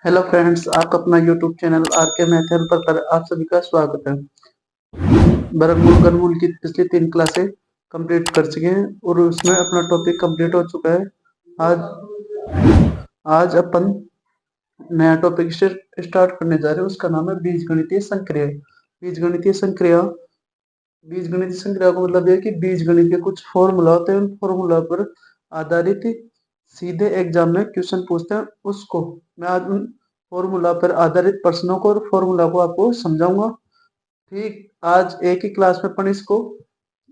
Hello friends, आपका अपना YouTube channel are के मैथ हेल्पर पर आप सभी का स्वागत है। वर्गमूल घनमूल की पिछली 3 क्लासें कंप्लीट कर चुके हैं और उसमें अपना टॉपिक कंप्लीट हो चुका है। आज आज अपन नया टॉपिक स्टार्ट करने जा रहे हैं। उसका नाम है बीजगणितीय संक्रिया। बीजगणितीय संक्रिया बीजगणितीय संक्रिया का मतलब है कि बीजगणित के कुछ फॉर्मूला होते हैं, उन फॉर्मूला पर आधारित सीधे एग्जाम में क्वेश्चन पूछते हैं। उसको मैं आज उन फॉर्मूला पर आधारित प्रश्नों को और फॉर्मूला को आपको समझाऊंगा। ठीक, आज एक ही क्लास में अपन इसको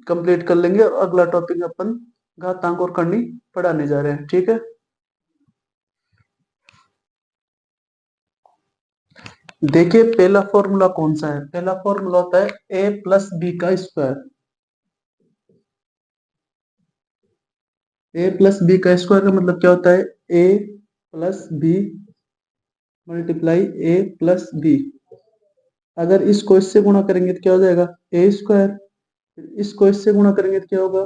कंप्लीट कर लेंगे और अगला टॉपिक अपन घातांक और करनी पढ़ाने जा रहे हैं। ठीक है, देखिए पहला फॉर्मूला कौन सा है। पहला फॉर्मूला होता है ए प्लस बी का स्क्वायर। ए प्लस बी का स्क्वायर का मतलब क्या होता है? A plus B multiply A plus B. अगर इसको इससे गुणा करेंगे तो क्या हो जाएगा? A square. इसको इससे गुणा करेंगे तो क्या होगा?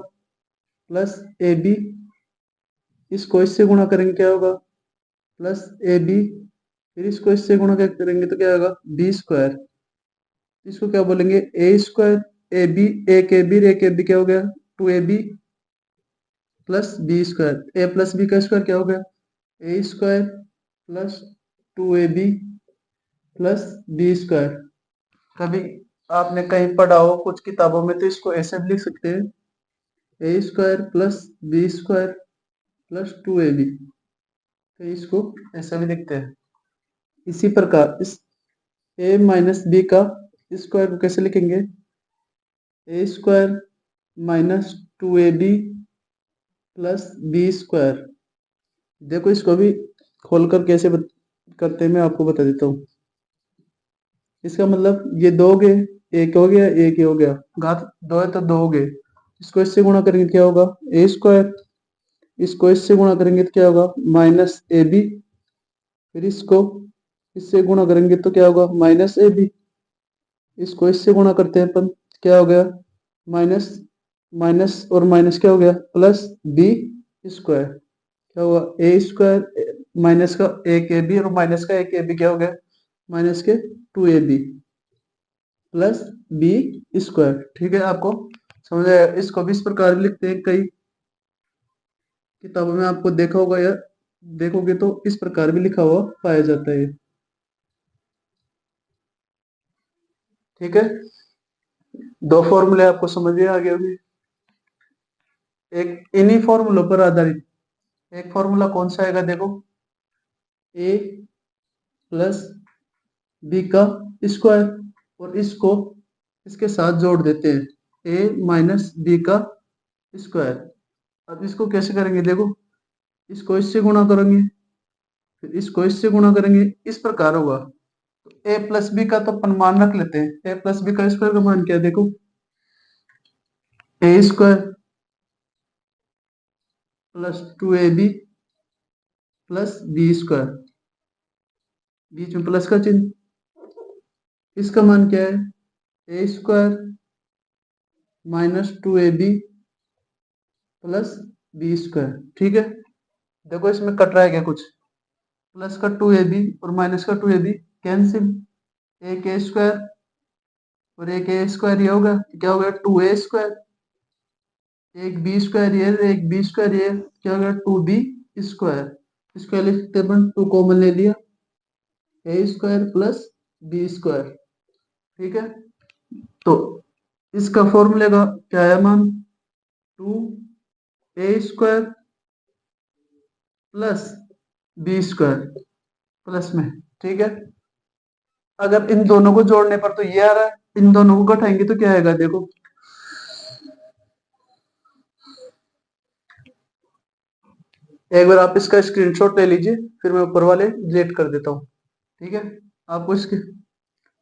Plus A B. इसको इससे गुणा करेंगे क्या होगा? Plus A B. फिर इसको इससे गुणा करेंगे तो क्या होगा? B square. इसको क्या बोलेंगे? ए स्क्वायर। ए बी, एक ए बी, एक ए बी क्या हो गया? Two A B plus B square. A plus B का स्क्वायर क्या हो गया? A square plus two A B plus B square. कभी आपने कहीं पढ़ा हो कुछ किताबों में तो इसको ऐसे भी लिख सकते हैं, A square plus B square plus two A B. तो इसको ऐसा भी लिखते हैं। इसी प्रकार इस ए माइनस बी का स्क्वायर को कैसे लिखेंगे? A square minus two A B plus B square. देखो इसको भी खोलकर कैसे करते हैं मैं आपको बता देता हूँ। इसका मतलब ये दो हो गए, एक हो गया, एक ही हो गया, घात दो है तो दो हो गए। इसको इससे गुणा करेंगे क्या होगा? A square. इसको इससे गुणा करेंगे तो क्या होगा? Minus A B. फिर इसको इससे गुणा करेंगे तो क्या होगा? Minus A B. इसको इससे गुणा करते हैं अपन, क्या हो गया? माइनस माइनस और माइनस क्या हो गया? Plus B square. क्या हुआ? ए स्क्वायर माइनस का एक ए बी और माइनस का एक ए बी क्या हो गया? माइनस के two A B plus B square. ठीक है, आपको समझ आया? इसको भी इस प्रकार भी लिखते हैं, कई किताबों में आपको देखा होगा या देखोगे तो इस प्रकार भी लिखा हुआ पाया जाता है। ठीक है, दो फॉर्मूले आपको समझ में आ गए होंगे। एक इन्हीं फॉर्मूलों पर आधारित एक फॉर्मूला कौन सा आएगा? देखो, ए प्लस बी का स्क्वायर और इसको इसके साथ जोड़ देते हैं, ए माइनस बी का स्क्वायर। अब इसको कैसे करेंगे? देखो, इसको इससे गुणा करेंगे, फिर इसको इससे गुणा करेंगे, इस प्रकार होगा। तो ए प्लस बी का तो अपन मान रख लेते हैं। ए प्लस बी का स्क्वायर का मान क्या है? देखो, A square plus two A B plus B square, बीच में प्लस का चिन्ह। इसका मान क्या है? A square minus two A B plus B square. ठीक है, देखो इसमें कट रहा है क्या कुछ? प्लस का टू ए बी और माइनस का टू ए बी कैंसिल। एक ए स्क्वायर और एक ए स्क्वायर ये होगा, क्या हो गया? Two A square. एक बी स्क्वायर ये, एक बी स्क्वायर ये, क्या हो गया? Two B square. इसको लिखते अपन, टू कॉमन ले लिया, A square plus B square. ठीक है, तो इसका फॉर्मूले का क्या है मान? Two A square plus B square plus में। ठीक है, अगर इन दोनों को जोड़ने पर तो ये आ रहा है, इन दोनों को घटाएंगे तो क्या आएगा? देखो, एक बार आप इसका स्क्रीनशॉट ले लीजिए, फिर मैं ऊपर वाले डिलीट कर देता हूँ। ठीक है, आपको इसके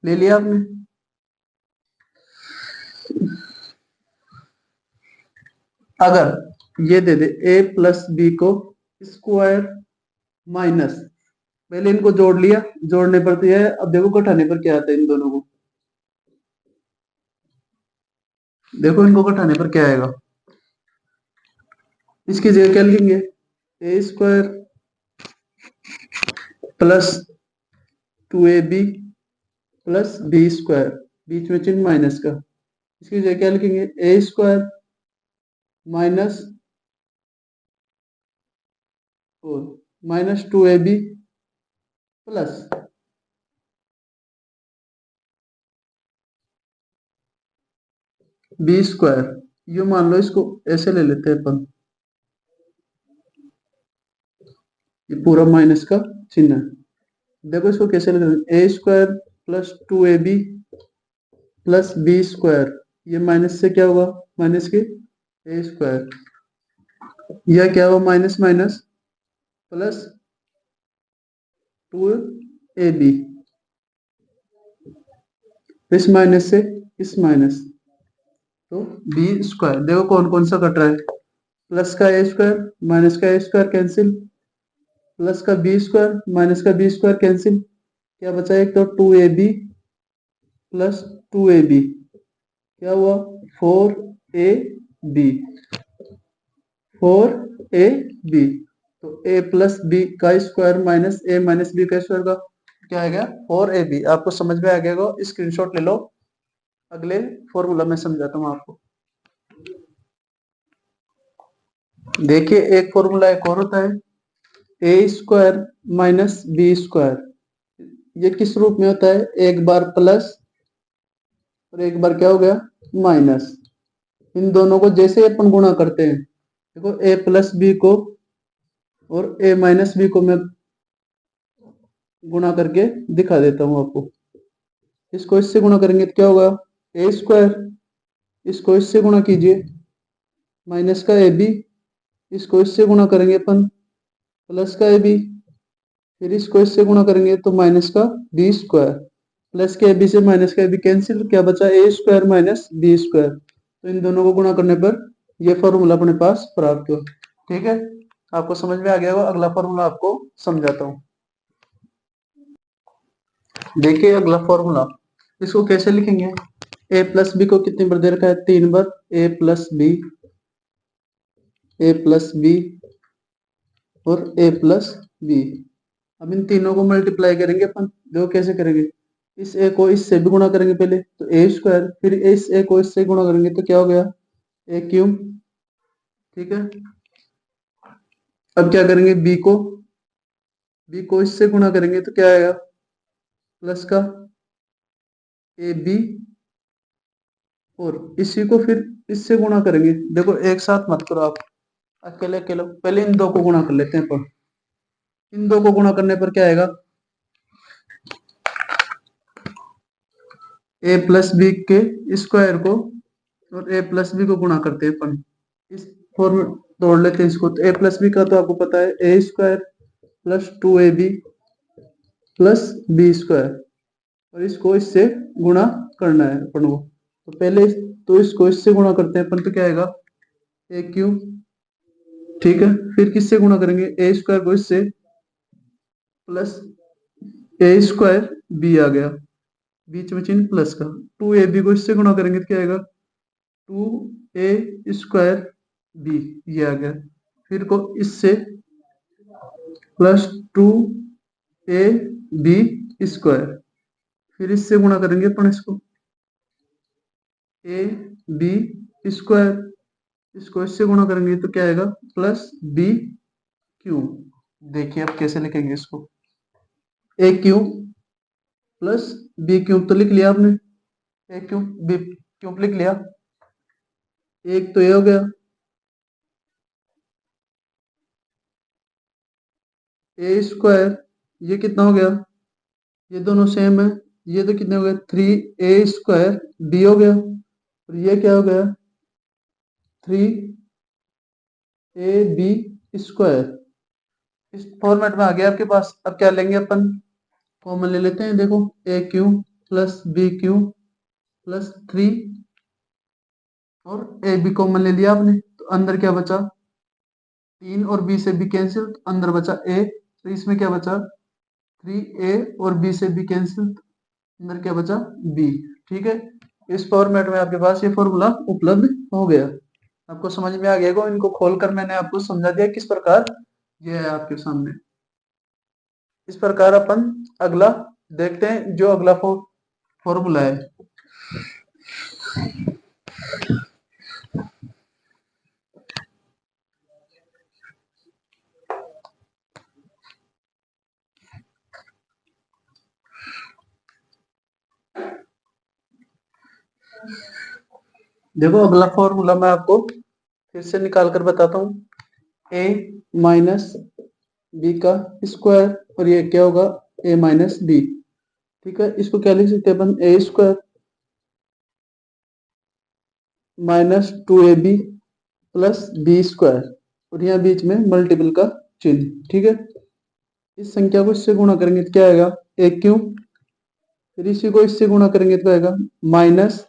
ले लिया आपने। अगर ये दे दे ए प्लस बी को स्क्वायर माइनस, पहले इनको जोड़ लिया, जोड़ने पर तो ये है, अब देखो घटाने पर क्या आता है इन दोनों को। देखो इनको घटाने पर क्या आएगा? इसकी जगह क्या लिखेंगे? A square plus 2ab plus B square, बीच में चिन्ह माइनस का, इसकी जगह क्या लिखेंगे ए स्क्वायर माइनस और minus 2ab plus B square. ये मान लो इसको ऐसे ले लेते हैं अपन, ये पूरा माइनस का चिन्ह है। देखो इसको कैसे लिखेंगे A square plus 2ab plus B square, ये माइनस से क्या होगा माइनस के ए स्क्वायर, यह क्या होगा माइनस माइनस प्लस 2ab, इस माइनस से इस माइनस, तो बी स्क्वायर। देखो कौन कौन सा कट रहा है, प्लस का ए स्क्वायर माइनस का ए स्क्वायर कैंसिल, प्लस का बी स्क्वायर माइनस का बी स्क्वायर कैंसिल, क्या बचा एक तो 2ab प्लस 2ab, क्या हुआ 4ab, 4ab, तो a प्लस बी का स्क्वायर माइनस ए माइनस बी का स्क्वायर का क्या आ गया 4ab। आपको समझ में आ गया, स्क्रीनशॉट ले लो, अगले फॉर्मूला में समझाता हूँ आपको। देखिए एक फॉर्मूला एक और होता है A square minus B square, ये किस रूप में होता है, एक बार प्लस और एक बार क्या हो गया माइनस, इन दोनों को जैसे अपन गुणा करते हैं, देखो ए प्लस बी को और ए माइनस बी को मैं गुणा करके दिखा देता हूं आपको। इसको इससे गुणा करेंगे तो क्या होगा ए स्क्वायर, इसको इससे गुणा कीजिए माइनस का ए बी, इसको इससे गुणा करेंगे अपन प्लस का ए बी, फिर इसको इससे गुणा करेंगे तो माइनस का बी स्क्वायर, प्लस के ए बी से माइनस का ए बी कैंसिल, क्या बचा ए स्क्वायर माइनस बी स्क्वायर, तो इन दोनों को गुणा करने पर ये फॉर्मूला अपने पास प्राप्त हो। ठीक है, आपको समझ में आ गया होगा। अगला फॉर्मूला आपको समझाता हूँ। देखिए अगला फॉर्मूला, इसको कैसे लिखेंगे, ए प्लस बी को कितनी बार दे रखा है 3 बार, ए प्लस बी, ए प्लस बी और ए प्लस बी। अब इन तीनों को मल्टीप्लाई करेंगे अपन, देखो कैसे करेंगे, इस ए को इससे भी गुणा करेंगे पहले तो ए स्क्वायर, फिर इस ए को इससे गुणा करेंगे तो क्या हो गया ए क्यूब। ठीक है, अब क्या करेंगे बी को इससे गुणा करेंगे तो क्या आएगा प्लस का ए बी, और इसी को फिर इससे गुणा करेंगे, देखो एक साथ मत करो आप, अकेले अकेले पहले इन दो को गुणा कर लेते हैं पर, इन दो को गुणा करने पर क्या आएगा ए प्लस बी के स्क्वायर को और ए प्लस बी को गुणा करते हैं अपन, इस फॉर्म तोड़ लेते हैं इसको, तो ए प्लस बी का तो आपको पता है A square plus 2ab plus B square, और इसको इससे गुणा करना है अपन को, तो पहले तो इसको इससे गुणा करते हैं अपन, तो क्या आएगा ए क्यूब। ठीक है, फिर किससे गुणा करेंगे ए स्क्वायर को इससे प्लस ए स्क्वायर बी आ गया, बीच में चिन्ह प्लस का, 2ab को इससे गुणा करेंगे तो क्या आएगा 2a स्क्वायर बी, ये आ गया, फिर को इससे प्लस 2ab स्क्वायर, फिर इससे गुणा करेंगे अपन इसको ए बी स्क्वायर, इसको इससे गुणा करेंगे तो क्या आएगा प्लस बी क्यूब। देखिए अब कैसे लिखेंगे इसको, ए क्यूब प्लस बी क्यूब तो लिख लिया आपने, ए क्यूब बी क्यूब लिख लिया, एक तो ये हो गया ए स्क्वायर, ये कितना हो गया, ये दोनों सेम है, ये तो कितने हो गए 3a स्क्वायर बी हो गया, और ये क्या हो गया 3ab स्क्वायर, इस फॉर्मेट में आ गया आपके पास। अब क्या लेंगे अपन, कॉमन ले लेते हैं, देखो A cube plus B cube plus 3 और ए बी कॉमन ले लिया आपने, तो अंदर क्या बचा 3 और बी से बी कैंसिल, तो अंदर बचा ए, तो इसमें क्या बचा 3a और b से b कैंसिल, अंदर क्या बचा b। ठीक है, इस फॉर्मेट में आपके पास ये फॉर्मूला उपलब्ध हो गया। आपको समझ में आ गया, इनको खोलकर मैंने आपको समझा दिया किस प्रकार ये है आपके सामने। इस प्रकार अपन अगला देखते हैं जो अगला फॉर्मूला है। देखो अगला फॉर्मूला मैं आपको फिर से निकाल कर बताता हूँ। ए माइनस बी का स्क्वायर और ये क्या होगा, ए माइनस बी। ठीक है, इसको क्या लिख सकते हैं अपन, A square minus 2ab plus B square, और यहाँ बीच में मल्टीपल का चिन्ह। ठीक है, इस संख्या को इससे गुणा करेंगे तो क्या आएगा, ए क्यूब, फिर इसी को इससे गुणा करेंगे तो आएगा माइनस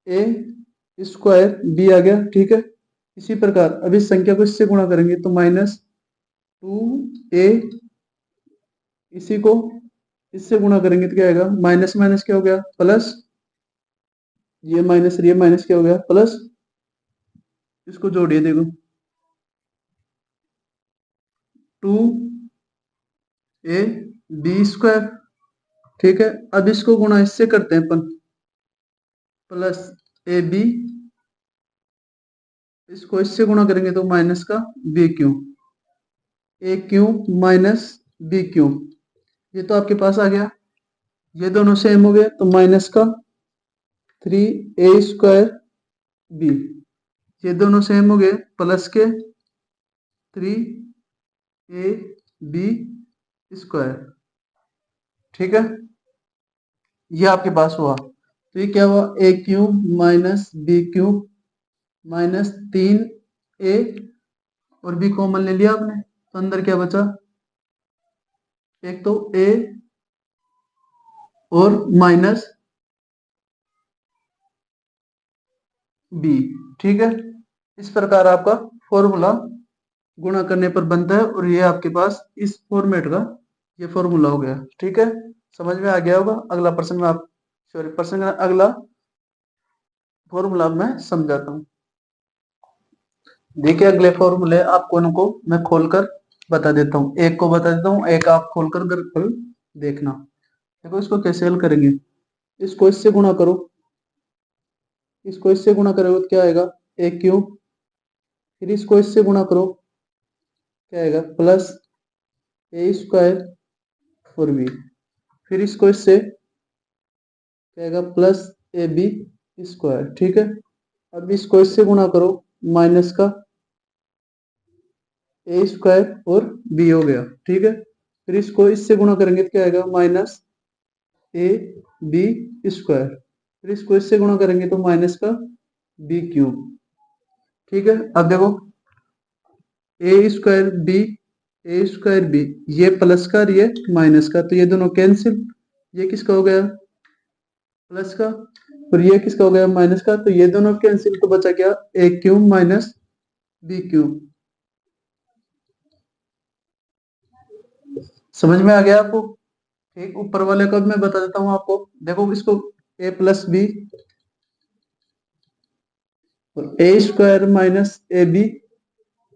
ए स्क्वायर बी आ गया। ठीक है, इसी प्रकार अब इस संख्या को इससे गुणा करेंगे तो माइनस 2a, इसी को इससे गुणा करेंगे तो क्या आएगा, माइनस माइनस क्या हो गया प्लस, ये माइनस क्या हो गया प्लस, इसको जोड़िए देखो 2a बी स्क्वायर। ठीक है, अब इसको गुणा इससे करते हैं अपन, प्लस ए बी, इसको इससे गुणा करेंगे तो माइनस का बी क्यूब, ए क्यूब माइनस बी क्यूब, ये तो आपके पास आ गया। ये दोनों सेम हो गए तो माइनस का 3a² बी, ये दोनों सेम हो गए प्लस के 3ab²। ठीक है, ये आपके पास हुआ, तो ये क्या हुआ, A cube minus B cube minus 3a, और बी कॉमन ले लिया आपने तो अंदर क्या बचा, एक तो ए और माइनस बी। ठीक है, इस प्रकार आपका फॉर्मूला गुणा करने पर बनता है, और ये आपके पास इस फॉर्मेट का ये फॉर्मूला हो गया। ठीक है, समझ में आ गया होगा। अगला प्रश्न में आप, सॉरी प्रश्न अगला फॉर्मूला मैं समझाता हूँ। देखिए अगले फॉर्मूले आपको इनको मैं खोलकर बता देता हूँ, एक को बता देता हूँ, एक आप खोलकर बिल्कुल देखना। देखो इसको कैसे हल करेंगे, इसको इससे गुणा करो, इसको इससे गुणा करोगे तो क्या आएगा, ए क्यूब, फिर इसको इससे गुणा करो, क्या आएगा प्लस a² और b, फिर इसको इससे क्या आएगा प्लस ab²। ठीक है, अब इसको इससे गुणा करो, माइनस का a² और b हो गया। ठीक है, फिर इसको इससे गुणा करेंगे तो क्या आएगा, माइनस ab², फिर इसको इससे गुणा करेंगे तो माइनस का b³। ठीक है, अब देखो a²b ये प्लस का और ये माइनस का, तो ये दोनों कैंसिल, ये किसका हो गया प्लस का, और ये किसका हो गया माइनस का, तो ये दोनों कैंसिल, तो बचा क्या, ए क्यूब माइनस बी क्यूब। समझ में आ गया आपको। ठीक, ऊपर वाले को मैं बता देता हूँ आपको। देखो इसको ए प्लस बी और a² minus A B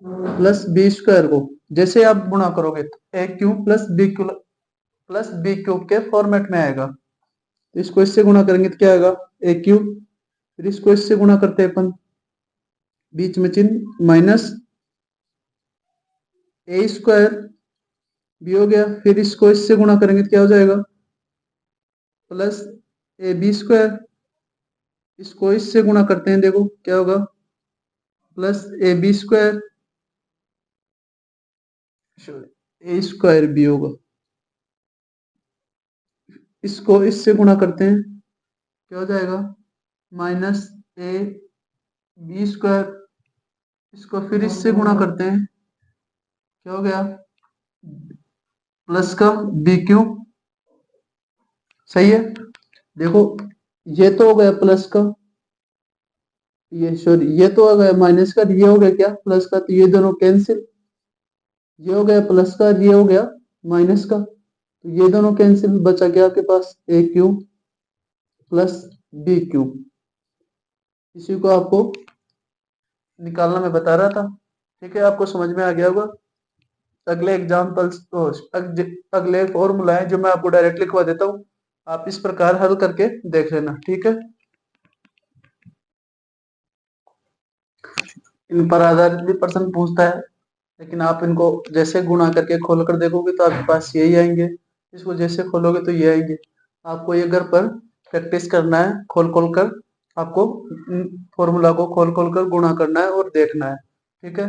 plus b² को जैसे आप गुणा करोगे तो ए क्यूब प्लस बी क्यूब के फॉर्मेट में आएगा, तो इसको इससे गुणा करेंगे तो क्या आएगा, ए क्यूब, फिर इसको इससे गुणा करते हैं अपन, बीच में चिन्ह माइनस a² बी हो गया, फिर इसको इससे गुणा करेंगे तो क्या हो जाएगा, प्लस ab², इसको इससे गुणा करते हैं, देखो क्या होगा, प्लस ab² a² बी होगा, इसको इससे गुणा करते हैं क्या हो जाएगा, माइनस ab², इसको फिर इससे गुणा करते हैं, क्या हो गया, प्लस का b³। सही है, देखो ये तो हो गया प्लस का, ये सॉरी ये तो हो गया माइनस का, ये हो गया क्या प्लस का, तो ये दोनों कैंसिल, ये हो गया प्लस का, ये हो गया माइनस का, तो ये दोनों कैंसिल, बचा क्या आपके पास, ए क्यूब प्लस बी क्यूब। इसी को आपको निकालना मैं बता रहा था। ठीक है, आपको समझ में आ गया होगा। अगले एग्जाम्पल्स अगले फॉर्मूला है जो मैं आपको डायरेक्ट लिखवा देता हूँ, आप इस प्रकार हल करके देख लेना, ठीक है। इन पर आधारित भी प्रश्न पूछता है, लेकिन आप इनको जैसे गुणा करके खोल कर देखोगे तो आपके पास यही आएंगे, इसको जैसे खोलोगे तो ये आएंगे। आपको ये घर पर प्रैक्टिस करना है, खोल खोल कर आपको फॉर्मूला को खोल खोल कर गुणा करना है और देखना है, ठीक है।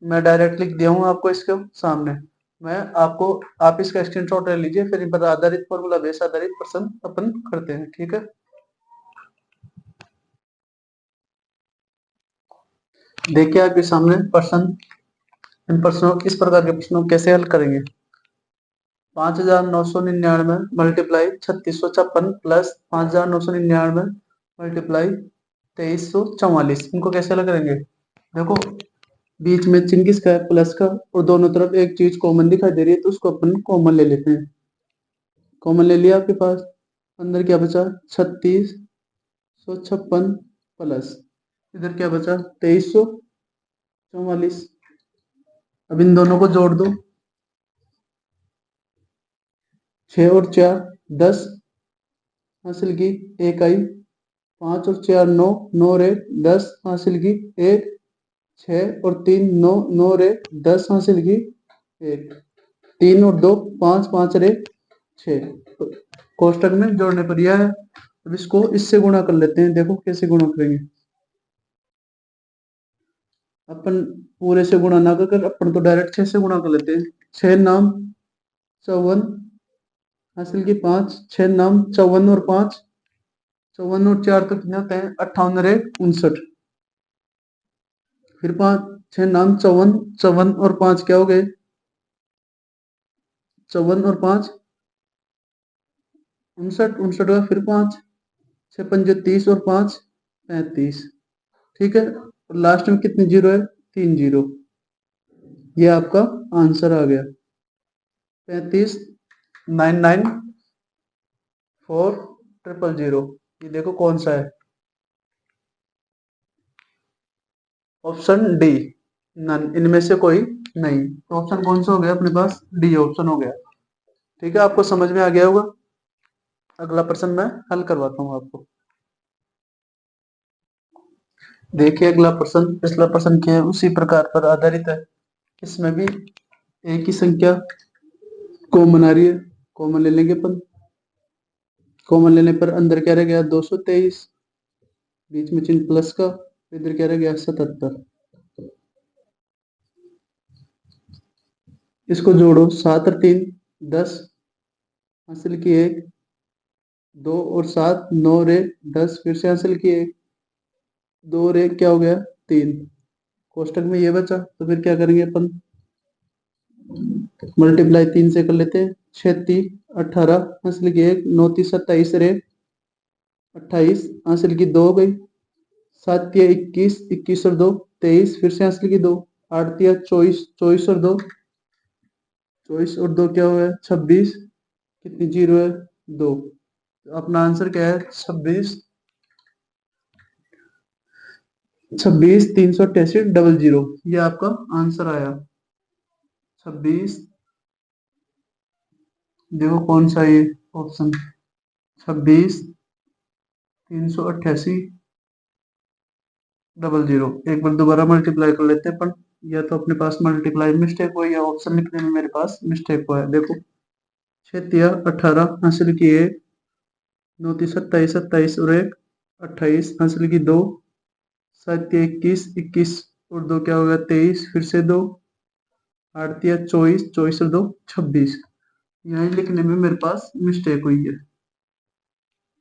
मैं डायरेक्ट लिख दिया हूँ आपको इसके सामने, मैं आपको, आप इसका स्क्रीनशॉट ले लीजिए, फिर इन पर आधारित फॉर्मूला बेस आधारित प्रश्न अपन करते हैं, ठीक है। देखिए आपके सामने प्रश्न, इन प्रश्नों इस प्रकार के प्रश्नों को कैसे हल करेंगे। 5999 मल्टीप्लाई 3656 प्लस 5999 मल्टीप्लाई 2344, इनको कैसे हल करेंगे। देखो बीच में चिन्ह किसका है, प्लस का, और दोनों तरफ एक चीज कॉमन दिखाई दे रही है तो उसको अपन कॉमन ले लेते हैं। कॉमन ले लिया आपके पास, अंदर क्या बचा 3656 प्लस इधर क्या बचा 2344। अब इन दोनों को जोड़ दो, 6 और 4 10 हासिल की, एक आई, 5 और 4 9, 9 रे 10 हासिल की, एक, 6 और 3 9, 9 रे 10 हासिल की, एक, 3 और 2 5, 5 रे 6, कोष्टक में जोड़ने पर यह है। अब इसको इससे गुणा कर लेते हैं, देखो कैसे गुणा करेंगे। अपन पूरे से गुणा ना कर अपन तो डायरेक्ट 6 से गुणा कर लेते हैं। 6 नाम 54 हासिल की 5, 6 नाम 54 और 5, 54 और 4 तो कितने होते हैं 58 रे 59, फिर 5 6 नाम 54, 54 और 5 क्या हो गए 54 और 5 59, 59 का फिर 5, 6 पंजे 30 और 5 35, ठीक है। और लास्ट में कितने जीरो है 3 जीरो, ये आपका आंसर आ गया 35,994,000। ये देखो कौन सा है, ऑप्शन डी, नन, इनमें से कोई नहीं। तो ऑप्शन कौन सा हो गया अपने पास, डी ऑप्शन हो गया, ठीक है। आपको समझ में आ गया होगा। अगला प्रश्न मैं हल करवाता हूँ आपको। देखिए अगला प्रश्न, पिछला प्रश्न क्या है उसी प्रकार पर आधारित है, इसमें भी एक ही संख्या कॉमन आ रही है, कॉमन ले लेंगे अपन। कॉमन लेने पर अंदर क्या रह गया 223, बीच में चिन्ह प्लस का, इधर क्या रह गया 77। इसको जोड़ो, 7 और 3 10 हासिल की, एक, 2 और 7 9 रे 10 फिर से हासिल की, एक, 2 रे क्या हो गया 3, कोष्टक में ये बचा, तो फिर क्या करेंगे अपन मल्टीप्लाई 3 से कर लेते हैं। 36 18 हासिल की, एक, 9 3 27 रे 28 हासिल की, 2 हो गई, 7 या 21 21 और 2 23 फिर से हासिल की, 2, 8 या 24 24 और 2 24 और 2 क्या हुआ 26, कितनी जीरो है 2, तो अपना आंसर क्या है 26 388 ये आपका आंसर आया 26। देखो कौन सा ये ऑप्शन 26 388 एक बार दोबारा मल्टीप्लाई कर लेते हैं अपन, या तो अपने पास मल्टीप्लाई मिस्टेक हुई या ऑप्शन लिखने में मेरे पास मिस्टेक हुआ है। देखो 6 या 18 हासिल की, एक, 9 ती 27 27 और एक 28 हासिल की, 2, 7 या 21 21 और 2 क्या हो गया 23 फिर से 2, 8 या 24 24 और 2 26, यही लिखने में मेरे पास मिस्टेक हुई है,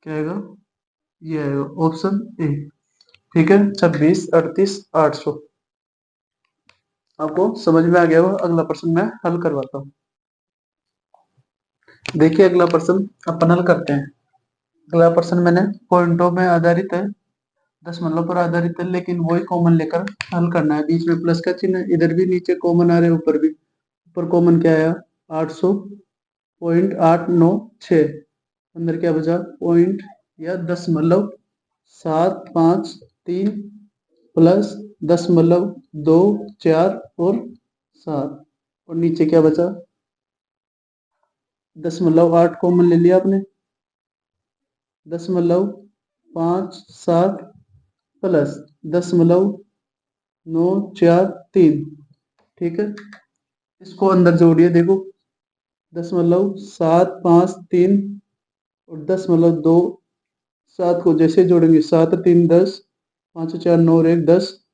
क्या आएगा ये आएगा ऑप्शन ए, ठीक है 26 38 800। आपको समझ में आ गया होगा। अगला प्रश्न मैं हल करवाता हूँ। देखिए अगला प्रश्न अपन हल करते हैं। अगला प्रश्न मैंने पॉइंटों में आधारित है, दशमलव पर आधारित है, लेकिन वही कॉमन लेकर हल करना है। बीच में प्लस का चिन्ह है, इधर भी नीचे कॉमन आ रहे हैं, ऊपर भी। ऊपर कॉमन क्या आया 800.896, अंदर क्या बचा पॉइंट या दशमलव 753 प्लस 0.24 और 7, और नीचे क्या बचा, 0.8 कॉमन ले लिया आपने, 0.57 प्लस 0.943। ठीक है, इसको अंदर जोड़िए, देखो 0.753 और 10.2 7 को जैसे जोड़ेंगे, 7 और 3 10, 5 और 4 9 और 1 10,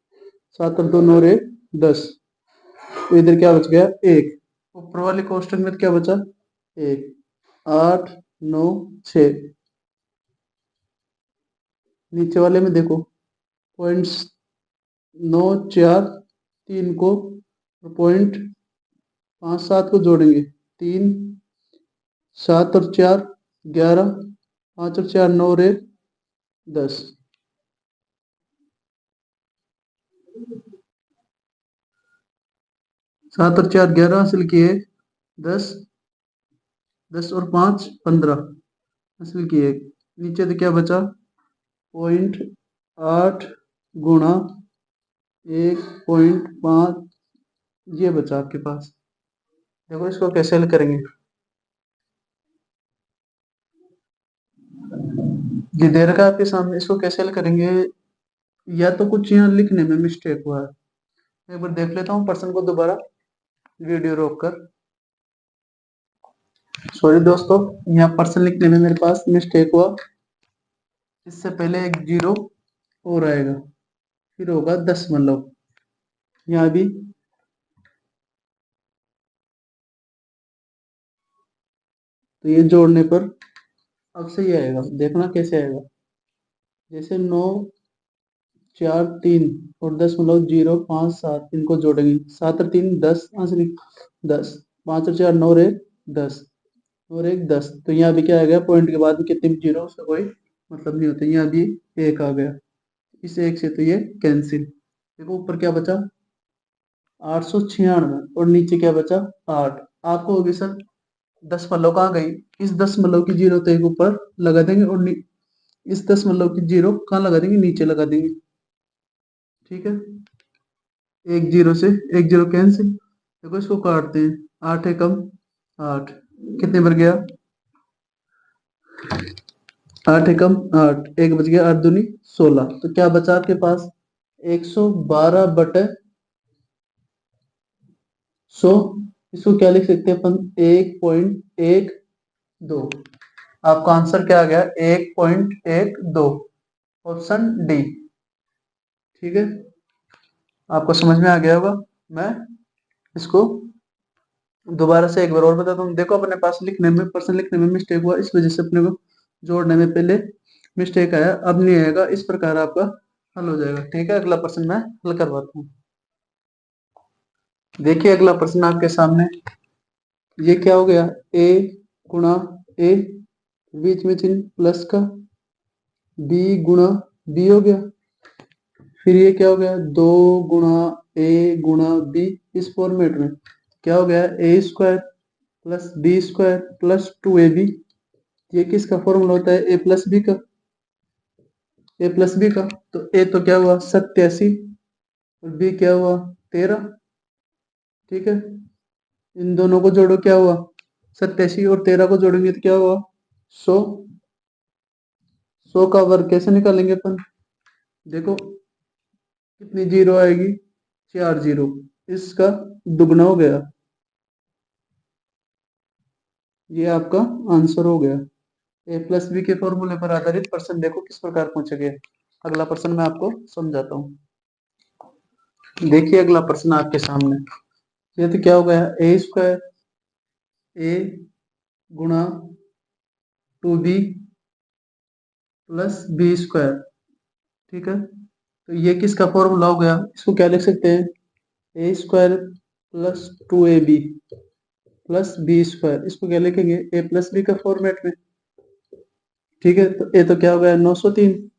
7 और 2 9 और 1 10। तो इधर क्या बच गया, 1। ऊपर वाले कोष्टक में क्या बचा, 1, 8 9 6। नीचे वाले में देखो, पॉइंट्स 9 4 3 को, पॉइंट 5 7 को जोड़ेंगे, 3 7 और 4 11, 5 और 4 9 और 1 10। 7 और 4 11 हासिल किए, 10, 10 और 5 15 हासिल किए। नीचे तो क्या बचा, 0.8 गुणा 1.5, ये बचा आपके पास। देखो इसको कैसे हल करेंगे, ये दे रखा है आपके सामने, इसको कैसे हल करेंगे। या तो कुछ यहाँ लिखने में मिस्टेक हुआ है, एक बार देख लेता हूँ पर्सन को दोबारा, वीडियो रोक कर। सॉरी दोस्तों, यहाँ पर्सन लिखने में मेरे पास मिस्टेक हुआ। इससे पहले एक जीरो और आएगा, फिर होगा 10, यहाँ भी तो ये जोड़ने पर अब सही आएगा, देखना कैसे आएगा। जैसे 9 4 3 और 10.057 इनको जोड़ेंगे, 7 और 3 10 आंसर 10, 5 और 4 9 और 1 10 और 1 10। तो यहाँ भी क्या आ गया, पॉइंट के बाद कितने भी जीरो उसका कोई मतलब नहीं होता, यहाँ भी एक आ गया, इस एक से तो ये कैंसिल। देखो ऊपर क्या बचा, 896 और नीचे क्या बचा, 8। आपको होगी सर 10 कहाँ गई, इस 10 की जीरो तो एक ऊपर लगा देंगे और इस 10 की जीरो कहाँ लगा देंगे, नीचे लगा देंगे। ठीक है, एक जीरो से एक जीरो कैंसिल। देखो इसको काटते हैं, 8 है कम 8, कितने बच गया, 8 है कम 8, एक बच गया, 8 दूनी 16। तो क्या बचा आपके पास, 112/100। इसको क्या लिख सकते हैं अपन, 1.12। आपका आंसर क्या आ गया, 1.12, ऑप्शन डी। ठीक है, आपको समझ में आ गया होगा। मैं इसको दोबारा से एक बार और बताता हूँ। देखो अपने पास लिखने में, पर्सन लिखने में मिस्टेक हुआ, इस वजह से अपने को जोड़ने में पहले मिस्टेक आया, अब नहीं आएगा। इस प्रकार आपका हल हो जाएगा। ठीक है, अगला प्रश्न मैं हल करवाता हूँ। देखिए अगला प्रश्न आपके सामने, ये क्या हो गया, a गुणा a, बीच में चिन्ह प्लस का, b गुणा b हो गया, फिर ये क्या हो गया, 2 गुणा a गुणा b, इस फॉर्मेट में क्या हो गया, a² plus b² plus 2ab। ये किसका फॉर्मूला होता है, a प्लस बी का। तो a तो क्या हुआ 87 और b क्या हुआ 13। ठीक है, इन दोनों को जोड़ो, क्या हुआ 87 और 13 को जोड़ेंगे तो क्या हुआ 100। 100 का वर्ग कैसे निकालेंगे अपन, देखो कितनी जीरो आएगी, 4 जीरो, इसका दुगना हो गया। ये आपका आंसर हो गया। a+b के फॉर्मूले पर आधारित प्रश्न देखो किस प्रकार पूछे गए। अगला प्रश्न मैं आपको समझाता हूँ। देखिए अगला प्रश्न आपके सामने, ये तो क्या हो गया, a² a गुणा 2b प्लस b²। ठीक है, तो ये किसका फॉर्मूला हो गया, इसको क्या लिख सकते हैं, a² plus 2ab plus b²। इसको क्या लिखेंगे, a+b का फॉर्मेट में। ठीक है, तो a तो क्या हो गया 903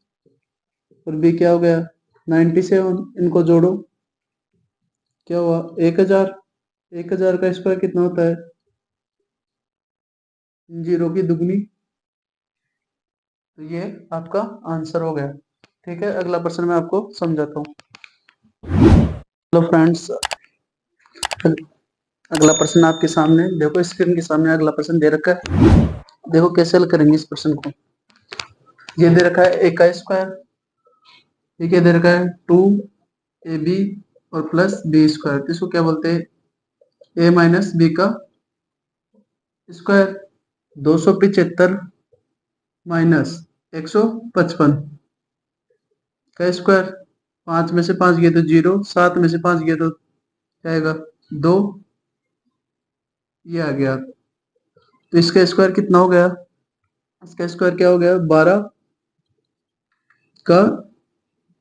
और b क्या हो गया 97। इनको जोड़ो, क्या हुआ 1000। 1000 का स्क्वायर कितना होता है, जीरो की दुगनी। तो ये आपका आंसर हो गया। ठीक है, अगला प्रश्न मैं आपको समझाता हूँ। हेलो फ्रेंड्स, अगला प्रश्न आपके सामने देखो, स्क्रीन के सामने अगला प्रश्न दे रखा है। देखो कैसे हल करेंगे इस प्रश्न को। ये दे रखा है ए का स्क्वायर, ये क्या दे रखा है 2ab और प्लस बी स्क्वायर, तो इसको क्या बोलते हैं ए माइनस बी का स्क्वायर। 275 माइनस 155 का स्क्वायर। 5 में से 5 गए तो 0, 7 में से 5 गए तो क्या आएगा 2, ये आ गया। तो इसका स्क्वायर कितना हो गया, इसका स्क्वायर क्या हो गया 12 का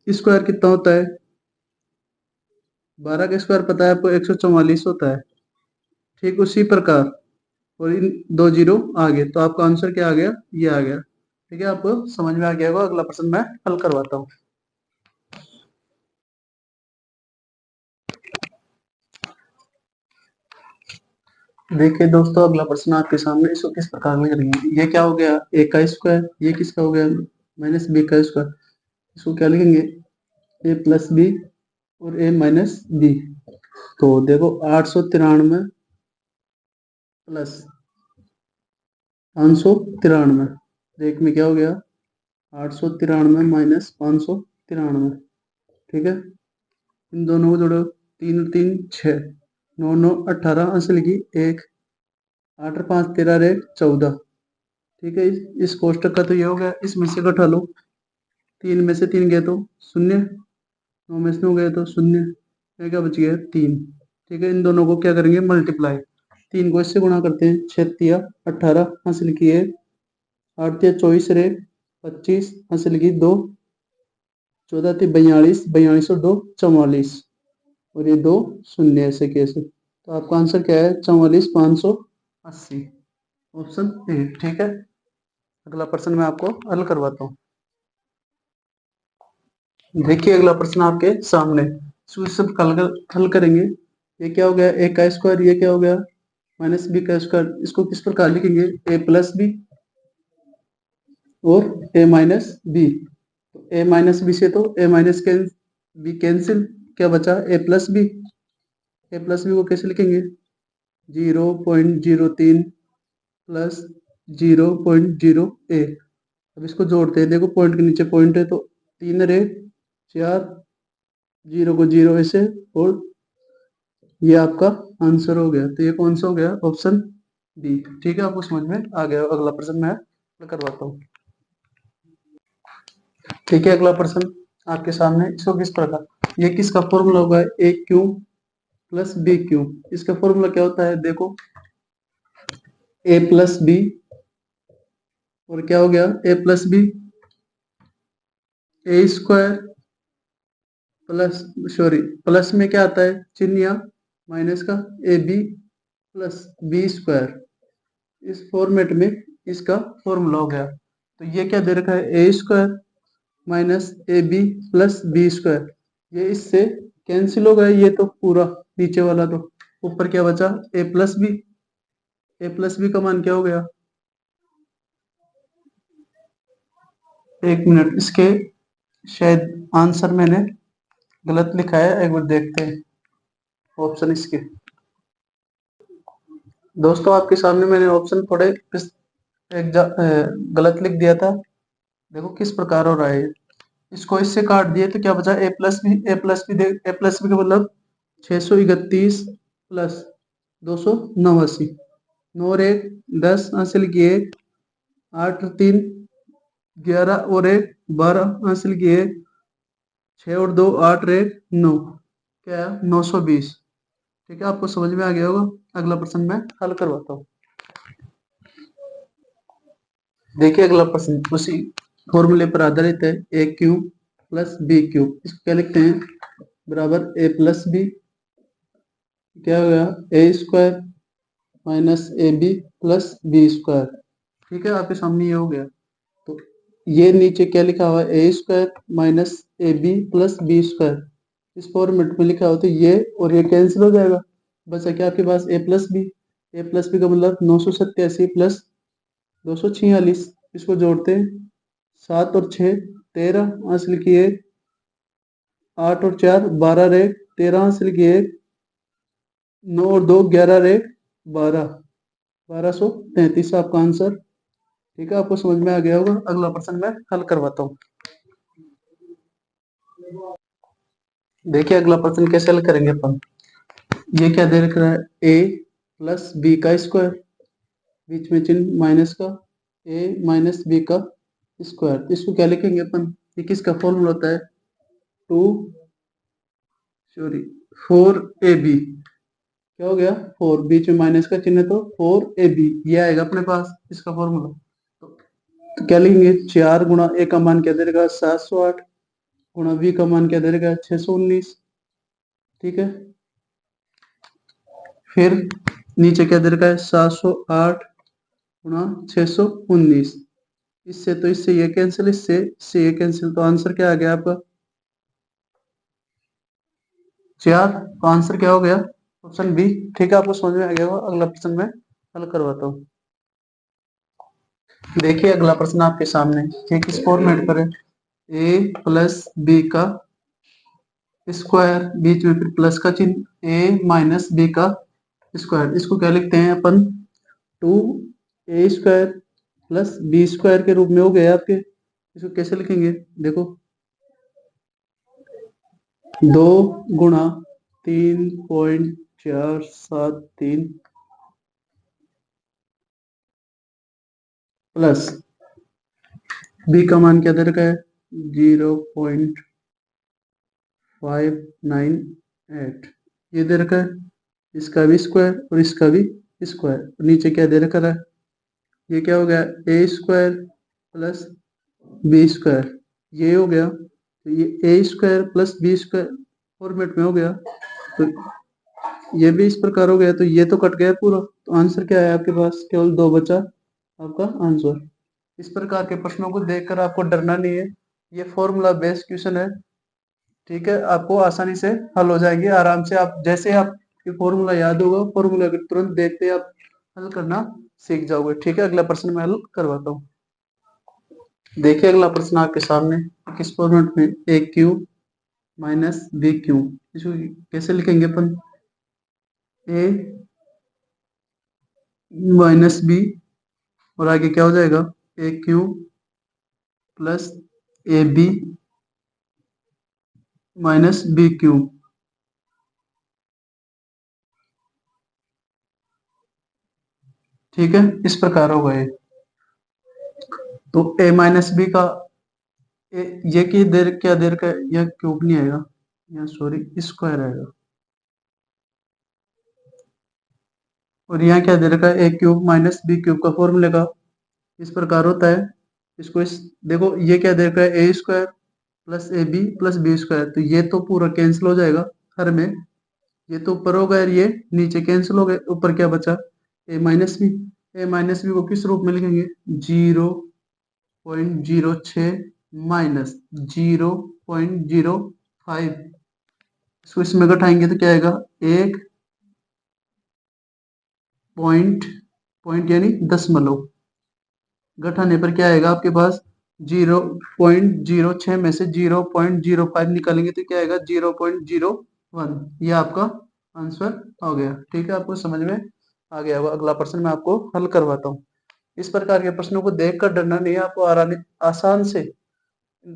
स्क्वायर कितना होता है, 12 का स्क्वायर पता है आपको 144 होता है। ठीक उसी प्रकार और इन 2 जीरो आ गए, तो आपका आंसर क्या आ गया, ये आ गया। ठीक है, आपको समझ में आ गया होगा। अगला प्रश्न मैं हल करवाता हूँ। देखिए दोस्तों, अगला प्रश्न आपके सामने, इसको किस प्रकार में करेंगे। ये क्या हो गया ए का स्क्वायर, ये किसका हो गया माइनस बी का स्क्वायर। इसको क्या लिखेंगे ए प्लस बी और ए माइनस बी। तो देखो 893 प्लस 593, एक में क्या हो गया 893 माइनस 593। ठीक है, इन दोनों को जोड़ो, 3 और 3 6, 9 9 18 अंश लिखी 1, 8 और 5 13 रे 14। ठीक है, इस कोष्टक का तो ये हो गया, इसमें से घटा लो, 3 में से 3 गए तो 0, 9 में से 9 गए तो 0, ये क्या बच गया 3। ठीक है, इन दोनों को क्या करेंगे मल्टीप्लाई, 3 को इससे गुणा करते हैं, 6 तिया 18 हासिल किए, 8 तिया 24 रे 25 हासिल की 2, 14 थी 42, 42 और 2 44, और ये 2 शून्य ऐसे कैसे। तो आपका आंसर क्या है 44,580, ऑप्शन ए। ठीक है, अगला प्रश्न मैं आपको हल करवाता हूँ। देखिए अगला प्रश्न आपके सामने, इसको सब हल करेंगे। ये क्या हो गया ए का स्क्वायर, ये क्या हो गया माइनस बी का स्क्वायर। इसको किस प्रकार लिखेंगे ए प्लस बी और ए माइनस बी। तो ए माइनस बी से तो ए माइनस बी कैंसिल, क्या बचा ए प्लस बी। ए प्लस बी को कैसे लिखेंगे 0.03 प्लस 0.08। अब इसको जोड़ते हैं, देखो पॉइंट के नीचे पॉइंट है तो 3 रे 4, 0 को 0 ऐसे, और ये आपका आंसर हो गया। तो ये कौन सा हो गया ऑप्शन बी। ठीक है, आपको समझ में आ गया। अगला प्रश्न मैं करवाता हूँ। ठीक है, अगला प्रश्न आपके सामने, इसको किस प्रकार, ये किसका फॉर्मूला होगा ए क्यू प्लस बी क्यू। इसका फॉर्मूला क्या होता है देखो, ए प्लस बी और क्या हो गया A plus B, A square plus, sorry plus में क्या आता है चिन्ह या माइनस का, A B plus B square. इस फॉर्मेट में इसका फॉर्मूला हो गया। तो ये क्या दे रखा है A square minus A B plus B square, ये इससे कैंसिल हो गया, ये तो पूरा नीचे वाला, तो ऊपर क्या बचा ए प्लस बी। ए प्लस बी का मान क्या हो गया, एक मिनट, इसके शायद आंसर मैंने गलत लिखा है, एक बार देखते हैं ऑप्शन इसके। दोस्तों आपके सामने मैंने ऑप्शन थोड़े गलत लिख दिया था। देखो किस प्रकार हो रहा है, इसको इससे काट दिए तो क्या बचा ए प्लस बी। ए प्लस बी ए प्लस बी का मतलब 631 प्लस 289, 9 और 1 10 हासिल की 1, 8 और 3 11 और 1 12 हासिल की 1, 6 और 2 8 और 1 9, क्या है 920। ठीक है, आपको समझ में आ गया होगा। अगला प्रश्न मैं हल करवाता हूँ। देखिए अगला प्रश्न उसी फॉर्मूले पर आधारित है, A cube plus B Q. इसको क्या लिखते हैं बराबर ए प्लस बी, क्या हो गया A square minus A B plus B square. ठीक है, आपके सामने ये हो गया। तो ये नीचे क्या लिखा हुआ है A square minus A B plus B square, इस फॉर्मेट में लिखा हो तो ये और ये कैंसिल हो जाएगा, बचा क्या आपके पास ए प्लस बी। ए प्लस बी का मतलब 987 प्लस 246, इसको जोड़ते हैं 7 और 6 13 हासिल किए, 8 और 4 12 रे 13 हासिल किए, 9 और 2 11 रे 12, 1233 आपका आंसर। ठीक है, आपको समझ में आ गया होगा। अगला प्रश्न मैं हल करवाता हूँ। देखिए अगला प्रश्न कैसे हल करेंगे अपन। ये क्या दे रखा है, a प्लस बी का स्क्वायर, बीच में चिन्ह माइनस का, a माइनस बी का स्क्वायर। इसको क्या लिखेंगे अपन, ये किसका फॉर्मूला होता है, टू सॉरी 4ab। क्या हो गया, 4 बीच में माइनस का चिन्ह है तो 4ab ये आएगा अपने पास इसका फॉर्मूला। तो क्या लिखेंगे, 4 गुणा ए का मान क्या दे देगा 708, गुणा बी का मान क्या दे देगा 619। ठीक है, फिर नीचे क्या दे रखा है 708 गुणा 619। इससे तो इससे ये कैंसिल, इससे ये कैंसिल, तो आंसर क्या आ गया आपका 4। तो आंसर क्या हो गया, ऑप्शन बी। ठीक है, आपको समझ में आ गया होगा। अगला प्रश्न मैं हल करवाता हूँ। देखिए अगला प्रश्न आपके सामने, ये किस फॉर्मेट पर है, ए प्लस बी का स्क्वायर, बीच में फिर प्लस का चिन्ह, ए माइनस बी का स्क्वायर। इसको क्या लिखते हैं अपन, two A square plus B square के रूप में हो गया आपके। इसको कैसे लिखेंगे, देखो 2 गुणा 3.473 प्लस बी का मान क्या दे रखा है 0.598 ये दे रखा है, इसका भी स्क्वायर और इसका भी स्क्वायर। नीचे क्या दे रखा है, ये क्या हो गया A square plus B square, ये हो गया। तो ये A square plus B square format में हो गया, तो ये भी इस प्रकार हो गया, तो ये तो कट गया पूरा। तो आंसर क्या है आपके पास, केवल 2 बचा आपका आंसर। इस प्रकार के प्रश्नों को देखकर आपको डरना नहीं है, ये फॉर्मूला बेस्ड क्वेश्चन है। ठीक है, आपको आसानी से हल हो जाएंगे आराम से। आप जैसे आप ये फॉर्मूला याद होगा, फॉर्मूला को तुरंत देखते आप हल करना सीख जाओगे। ठीक है, अगला प्रश्न मैं हल करवाता हूँ। देखिए अगला प्रश्न आपके सामने, किस फॉर्मेट में, ए क्यू माइनस बी क्यू। इसको कैसे लिखेंगे अपन, ए माइनस बी और आगे क्या हो जाएगा A cube plus A B minus B cube. ठीक है, इस प्रकार होगा ये। तो ए माइनस बी का ये की देर क्या देर का, यह क्यूब नहीं आएगा, यहाँ सॉरी स्क्वायर आएगा। और यहाँ क्या दे रखा है, ए क्यूब माइनस बी क्यूब का फॉर्मूले का इस प्रकार होता है। इसको इस देखो, ये क्या दे रखा है A square plus A B plus B square, तो ये तो पूरा कैंसिल हो जाएगा हर में। ये तो ऊपर हो गया और ये नीचे कैंसिल हो गए, ऊपर क्या बचा ए माइनस बी। ए माइनस बी को किस रूप में लिखेंगे, 0.06 माइनस 0.05। इसको इसमें घटाएंगे तो क्या आएगा, एक पॉइंट, पॉइंट यानी दशमलव, घटाने पर क्या आएगा आपके पास 0.06 में से 0.05 निकालेंगे तो क्या आएगा 0.01। ये आपका आंसर हो गया। ठीक है, आपको समझ में आ गया होगा। अगला प्रश्न मैं आपको हल करवाता हूँ। इस प्रकार के प्रश्नों को देखकर डरना नहीं है, आपको आसान से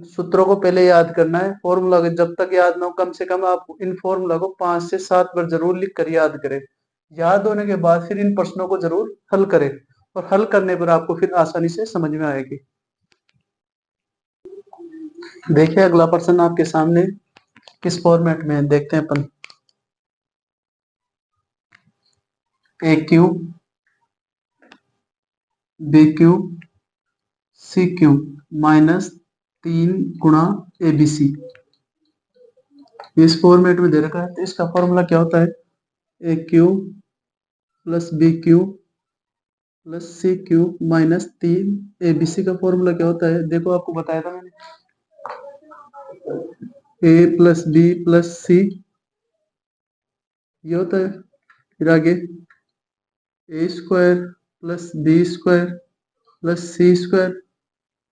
सूत्रों को पहले याद करना है। फॉर्मूला जब तक याद ना हो, कम से कम आप इन फॉर्मूला को 5 से 7 बार जरूर लिख कर याद करें। याद होने के बाद फिर इन प्रश्नों को जरूर हल करें, और हल करने पर आपको फिर आसानी से समझ में आएगी। देखिए अगला प्रश्न आपके सामने किस फॉर्मेट में है, देखते हैं अपन। A cube B cube C cube minus 3 गुणा ए बी सी, इस फॉर्मेट में दे रखा है। तो इसका फॉर्मूला क्या होता है, A cube plus B cube plus C cube minus 3 A B C का फॉर्मूला क्या होता है, देखो आपको बताया था मैंने, A plus B plus C ये होता है। फिर आगे A square plus B square plus C square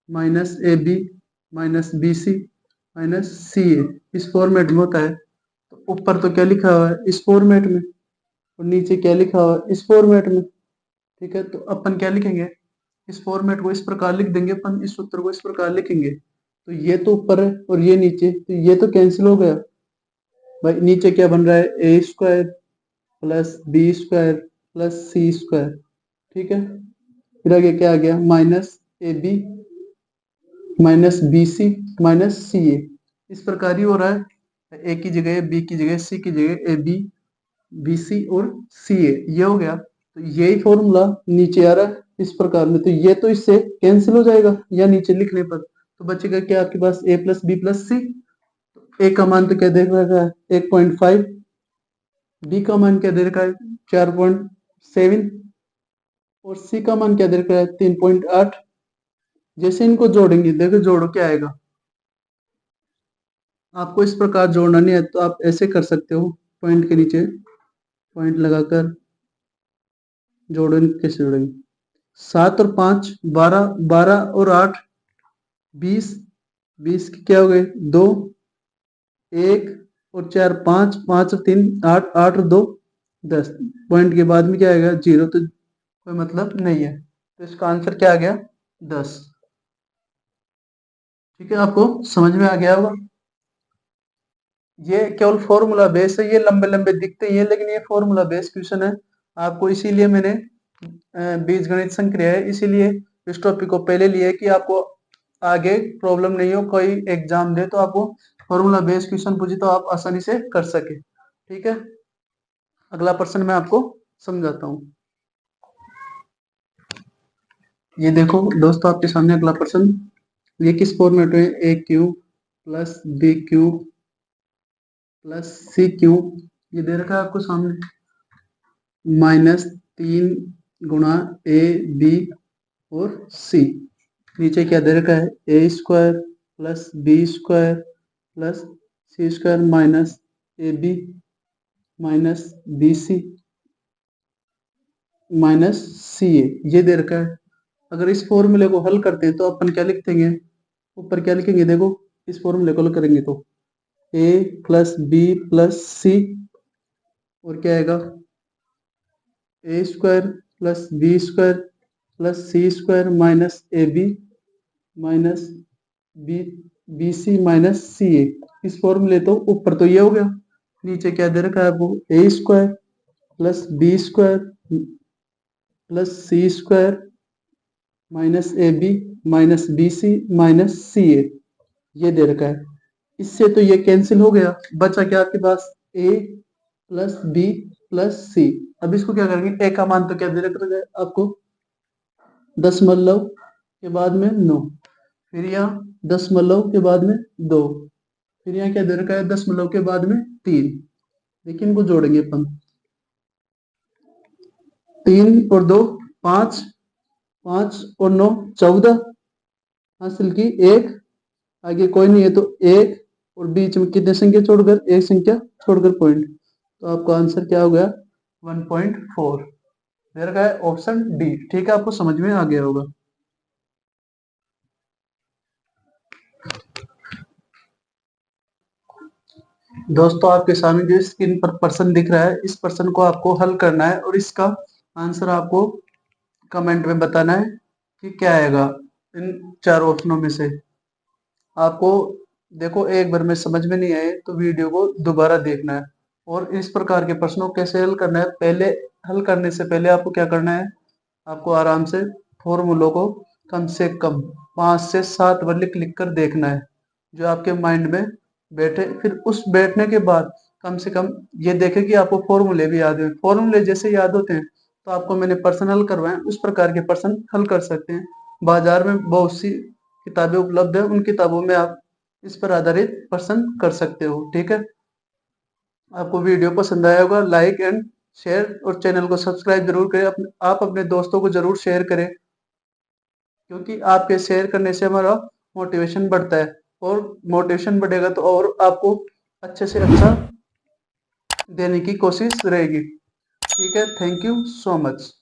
minus A B minus B C minus C A, इस फॉर्मेट में होता है। तो ऊपर तो क्या लिखा हुआ है इस फॉर्मेट में, और नीचे क्या लिखा हुआ इस फॉर्मेट में। ठीक है, तो अपन क्या लिखेंगे, इस फॉर्मेट को इस प्रकार लिख देंगे अपन, इस सूत्र को इस प्रकार लिखेंगे। तो ये तो ऊपर है और ये नीचे, तो ये तो कैंसिल हो गया भाई। नीचे क्या बन रहा है, A square plus B square plus C square. ठीक है, फिर आगे क्या आ गया, minus A B minus B C minus C A. इस प्रकार ही हो रहा है, ए की जगह बी की जगह सी की जगह ए बी बी सी और सी ए, ये हो गया। तो यही फॉर्मूला नीचे आ रहा है इस प्रकार में। तो ये तो इससे कैंसिल हो जाएगा या नीचे लिखने पर, तो बचेगा क्या आपके पास, ए प्लस बी प्लस सी। ए का मान तो क्या दे रखा है 1.5, बी का मान क्या दे रखा है 4.7 और सी का मान क्या दे रखा है 3.8। जैसे इनको जोड़ेंगे, देखो जोड़ो क्या आएगा। आपको इस प्रकार जोड़ना नहीं है तो आप ऐसे कर सकते हो, पॉइंट के नीचे पॉइंट लगाकर जोड़ेंगे। कैसे जोड़ेंगे, 7 और 5 12, 12 और 8 20, 20 के क्या हो गए 2, 1 और 4 5, 5 और 3 8, 8 और 2 10। पॉइंट के बाद में क्या आएगा 0, तो कोई मतलब नहीं है, तो इसका आंसर क्या आ गया 10। ठीक है, आपको समझ में आ गया होगा। ये केवल फॉर्मूला बेस है, ये लंबे लंबे दिखते ही है लेकिन ये फॉर्मूला बेस क्वेश्चन है आपको, इसीलिए मैंने बीजगणित संक्रिया है इसीलिए इस टॉपिक को पहले लिए कि आपको आगे प्रॉब्लम नहीं हो, कोई एग्जाम दे तो आपको फॉर्मूला बेस क्वेश्चन पूछे तो आप आसानी से कर सके। ठीक है, अगला प्रश्न मैं आपको समझाता हूँ। ये देखो दोस्तों आपके सामने अगला प्रश्न, ये किस फॉर्मेट में, A cube plus B cube plus C cube, ये दे रखा है आपको सामने, -3 गुणा ए बी और सी। नीचे क्या दे रखा है, A square plus B square plus C square minus A B minus B C minus C A, ये दे रखा है। अगर इस फॉर्मूले को हल करते हैं तो अपन क्या लिख देंगे, ऊपर क्या लिखेंगे, देखो इस फॉर्मूले को हल करेंगे तो A plus B plus C और क्या आएगा, A square plus B square plus C square minus A B minus B B C minus C A. इस फॉर्मूले तो ऊपर तो ये हो गया, नीचे क्या दे रखा है आपको, A square plus B square plus C square minus A B minus B C minus C A, ये दे रखा है। इससे तो ये कैंसिल हो गया, बचा क्या आपके पास, ए प्लस बी प्लस सी। अब इसको क्या करेंगे, ए का मान तो क्या दे रखा है आपको 10 के बाद में 9, फिर यहाँ 10 के बाद में 2, फिर यहाँ क्या दे रखा है 10 के बाद में 3। देखिए इनको जोड़ेंगे अपन, 3 और 2 5, 5 और 9 14, हासिल की 1, आगे कोई नहीं है तो 1 और बीच में कितने संख्या छोड़कर, एक संख्या छोड़कर पॉइंट, तो आपका आंसर क्या हो गया 1.4, दे रखा है ऑप्शन डी। ठीक है, आपको समझ में आ गया होगा। दोस्तों आपके सामने जो स्क्रीन पर प्रश्न दिख रहा है, इस प्रश्न को आपको हल करना है और इसका आंसर आपको कमेंट में बताना है कि क्या आएगा इन 4 ऑप्शनों में से। आपको देखो एक बार में समझ में नहीं आए तो वीडियो को दोबारा देखना है, और इस प्रकार के प्रश्नों को कैसे हल करना है, पहले हल करने से पहले आपको क्या करना है, आपको आराम से फॉर्मूलों को कम से कम 5 से 7 बार लिख लिख कर देखना है, जो आपके माइंड में बैठे। फिर उस बैठने के बाद कम से कम ये देखे कि आपको फॉर्मूले भी याद है, फॉर्मूले जैसे याद होते हैं तो आपको मैंने प्रश्न हल करवाए उस प्रकार के प्रश्न हल कर सकते हैं। बाजार में बहुत सी किताबें उपलब्ध है, उन किताबों में आप इस पर आधारित प्रश्न कर सकते हो। ठीक है, आपको वीडियो पसंद आया होगा, लाइक एंड शेयर और चैनल को सब्सक्राइब जरूर करें। आप अपने दोस्तों को जरूर शेयर करें, क्योंकि आपके शेयर करने से हमारा मोटिवेशन बढ़ता है, और मोटिवेशन बढ़ेगा तो और आपको अच्छे से अच्छा देने की कोशिश रहेगी। ठीक है, थैंक यू सो मच।